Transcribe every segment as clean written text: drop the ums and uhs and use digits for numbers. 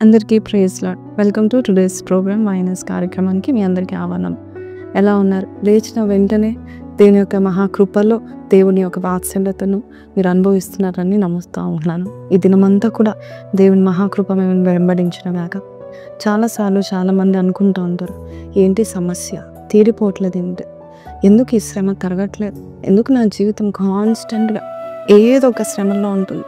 అందరికీ praise lord. Welcome to today's program మైనస్ కార్యక్రమానికి మీ అందరికీ ఆహ్వానం. ఎలా ఉన్నారు? లేచిన వెంటనే దేవుని యొక్క మహాకృపలో దేవుని యొక్క వాత్సల్యతను మీరు అనుభవిస్తున్నారని నమ్ముతూ ఉన్నాను. ఈ దినమంతా కూడా దేవుని మహాకృప మేము వెంబడించిన గాక. చాలాసార్లు చాలామంది అనుకుంటూ ఉంటారు, ఏంటి సమస్య తీరిపోవట్లేదు, ఎందుకు ఈ శ్రమ తరగట్లేదు, ఎందుకు నా జీవితం కాన్స్టెంట్గా ఏదో ఒక శ్రమలో ఉంటుంది,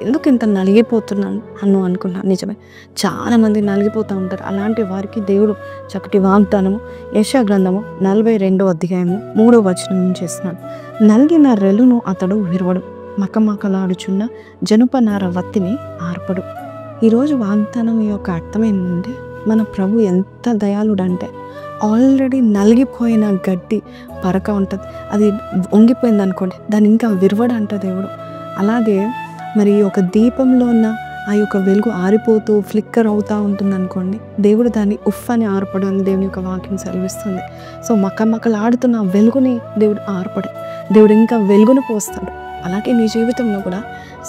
ఎందుకు ఇంత నలిగిపోతున్నాను అనుకున్నాను. నిజమే, చాలామంది నలిగిపోతూ ఉంటారు. అలాంటి వారికి దేవుడు చక్కటి వాగ్దానము యెషయా గ్రంథము 42వ అధ్యాయము 3వ వచనం నుంచి చేస్తున్నాడు. నలిగిన రెలును అతడు విరవడు, మకమకలాడుచున్న జనుపనార వత్తిని ఆర్పడు. ఈరోజు వాగ్దానం యొక్క అర్థం ఏంటంటే, మన ప్రభు ఎంత దయాళుడంటే ఆల్రెడీ నలిగిపోయిన గడ్డి పరక ఉంటుంది, అది వంగిపోయింది అనుకోండి, దాన్ని ఇంకా విరవడంట దేవుడు. అలాగే మరి ఒక దీపంలో ఉన్న ఆ యొక్క వెలుగు ఆరిపోతూ ఫ్లిక్కర్ అవుతూ ఉంటుంది అనుకోండి, దేవుడు దాన్ని ఉఫ్ అని ఆర్పడు అని దేవుని యొక్క వాక్యం సెలవిస్తుంది. సో మకమకలాడుతున్న వెలుగుని దేవుడు ఆర్పడు, దేవుడు ఇంకా వెలుగును పోస్తాడు. అలాగే నీ జీవితంలో కూడా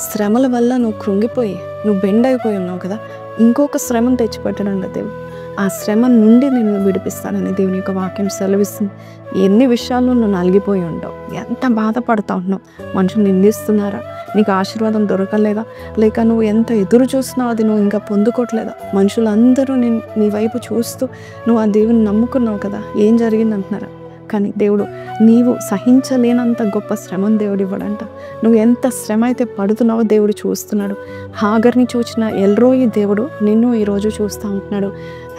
శ్రమల వల్ల నువ్వు కృంగిపోయి నువ్వు బెండ్ అయిపోయి ఉన్నావు కదా, ఇంకొక శ్రమను తెచ్చిపెట్టడంలో దేవుడు ఆ శ్రమ నుండి నేను విడిపిస్తానని దేవుని యొక్క వాక్యం సెలవిస్తుంది. ఎన్ని విషయాల్లో నువ్వు నలిగిపోయి ఉంటావు, ఎంత బాధపడుతూ ఉన్నావు, మనుషులు నిందిస్తున్నారా, నీకు ఆశీర్వాదం దొరకలేదా, లేక నువ్వు ఎంత ఎదురు చూస్తున్నావు అది నువ్వు ఇంకా పొందుకోవట్లేదా, మనుషులందరూ నీ వైపు చూస్తూ నువ్వు ఆ దేవుని నమ్ముకున్నావు కదా, ఏం జరిగింది అంటున్నారా. కానీ దేవుడు నీవు సహించలేనంత గొప్ప శ్రమను దేవుడు ఇవ్వడంట. నువ్వు ఎంత శ్రమ అయితే పడుతున్నావో దేవుడు చూస్తున్నాడు. హాగర్ని చూసిన ఎల్రోయి దేవుడు నిన్ను ఈరోజు చూస్తూ ఉంటున్నాడు.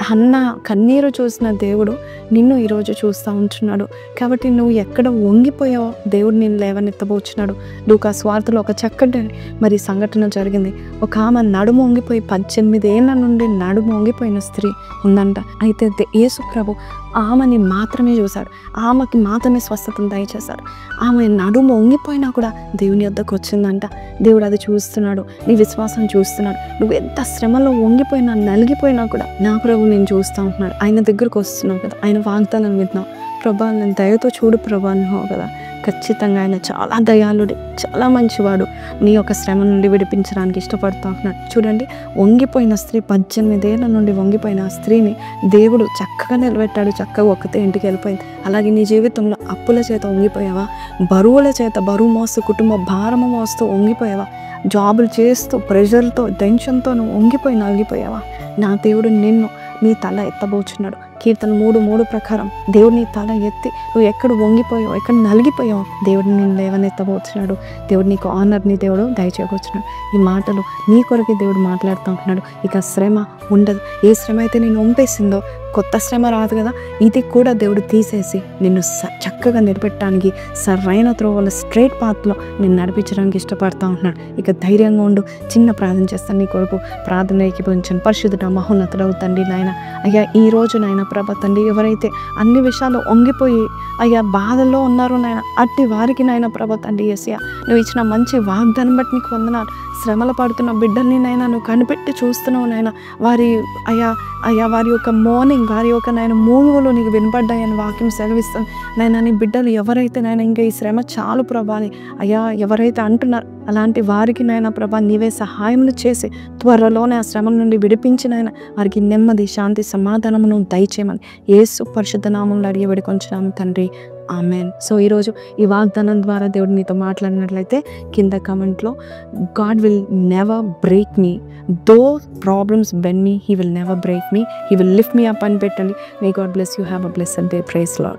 హన్న కన్నీరు చూసిన దేవుడు నిన్ను ఈరోజు చూస్తూ ఉంటున్నాడు. కాబట్టి నువ్వు ఎక్కడ వంగిపోయావో దేవుడు నిన్ను లేవనెత్తబోచున్నాడు. లూకా సువార్తలో ఒక చక్కటి మరి సంఘటన జరిగింది. ఒక ఆమె నడుము వంగిపోయి 18 ఏళ్ళ నుండి నడుము వంగిపోయిన స్త్రీ ఉందంట. అయితే యేసు ప్రభు ఆమెని మాత్రమే చూశాడు, ఆమెకి మాత్రమే స్వస్థతను దయచేశాడు. ఆమె నడుము వంగిపోయినా కూడా దేవుని వద్దకు వచ్చిందంట. దేవుడు అది చూస్తున్నాడు, నీ విశ్వాసం చూస్తున్నాడు. నువ్వు ఎంత శ్రమలో వంగిపోయినా నలిగిపోయినా కూడా నా ప్రభు నేను చూస్తూ ఉంటున్నాడు. ఆయన దగ్గరకు వస్తున్నావు కదా, ఆయన వాగ్దానం వింటున్నావు. ప్రభా నేను దయతో చూడు ప్రభా అన్నావు కదా, ఖచ్చితంగా ఆయన చాలా దయాళుడే, చాలా మంచివాడు. నీ యొక్క శ్రమ నుండి విడిపించడానికి ఇష్టపడుతూ ఉంటున్నాడు. చూడండి, వంగిపోయిన స్త్రీ 18 ఏళ్ళ నుండి వంగిపోయిన ఆ స్త్రీని దేవుడు చక్కగా నిలబెట్టాడు. చక్కగా ఒక్కతే ఇంటికి వెళ్ళిపోయింది. అలాగే నీ జీవితంలో అప్పుల చేత వంగిపోయావా, బరువుల చేత బరువు మోస్తూ కుటుంబ భారము మోస్తూ వంగిపోయావా, జాబులు చేస్తూ ప్రెషర్తో టెన్షన్తో నువ్వు వంగిపోయి నలిగిపోయావా, నా దేవుడు నిన్ను నీ తల ఎత్తబోచున్నాడు. కీర్తన 3:3 ప్రకారం దేవుడు నీ తల ఎత్తి నువ్వు ఎక్కడ వంగిపోయావు, ఎక్కడ నలిగిపోయావు, దేవుడు నిన్ను లేవనెత్తబోచున్నాడు. దేవుడు నీకు ఆనర్ని దేవుడు దయచేయబోచున్నాడు. ఈ మాటలు నీ కొరకే దేవుడు మాట్లాడుతూ ఉంటున్నాడు. ఇక శ్రమ ఉండదు. ఏ శ్రమ అయితే నేను వంపేసిందో కొత్త శ్రమ రాదు కదా, ఇది కూడా దేవుడు తీసేసి నిన్ను చక్కగా నిలబెట్టడానికి సరైన త్రోవల స్ట్రైట్ పాత్లో నేను నడిపించడానికి ఇష్టపడతా ఉంటున్నాడు. ఇక ధైర్యంగా ఉండు. చిన్న ప్రార్థన చేస్తాను నీ కొరకు. ప్రార్థన ఏకీభవించండి. పరిశుద్ధుడా మహోన్నతుడవు తండ్రి నాయన, అయ్యా ఈ రోజు నాయన ప్రభ తండ్రి, ఎవరైతే అన్ని విషయాలు వంగిపోయి అయ్యా బాధల్లో ఉన్నారో నాయన, అట్టి వారికి నాయన ప్రభ తండ్రి యేసయ్యా నువ్వు ఇచ్చిన మంచి వాగ్దానం బట్టి నీకు వందనాలు. శ్రమలు పడుతున్న బిడ్డల్ని నైనా నువ్వు కనిపెట్టి చూస్తున్నావు నాయన. వారి వారి యొక్క మార్నింగ్, వారి యొక్క నాయన మూలుగులు నీకు వినపడ్డాయని వాక్యం సెలవిస్తాను నాయన. నీ బిడ్డలు ఎవరైతే నాయన ఇంకా ఈ శ్రమ చాలు ప్రభా అని ఎవరైతే అంటున్నారు, అలాంటి వారికి నాయన ప్రభా నీవే సహాయములు చేసి త్వరలోనే ఆ శ్రమ నుండి విడిపించి నాయన వారికి నెమ్మది, శాంతి, సమాధానమును దయచేయమని యేసు పరిశుద్ధ నామములో అడిగి వేడుకొంచున్నాము తండ్రి, ఆమెన్. సో ఈరోజు ఈ వాగ్దానం ద్వారా దేవుడు నీతో మాట్లాడినట్లయితే కింద కమెంట్లో, God will never break me, though problems bend me, he will never break me, he will lift me up అని పెట్టండి. May God bless you. Have a blessed day. Praise lord.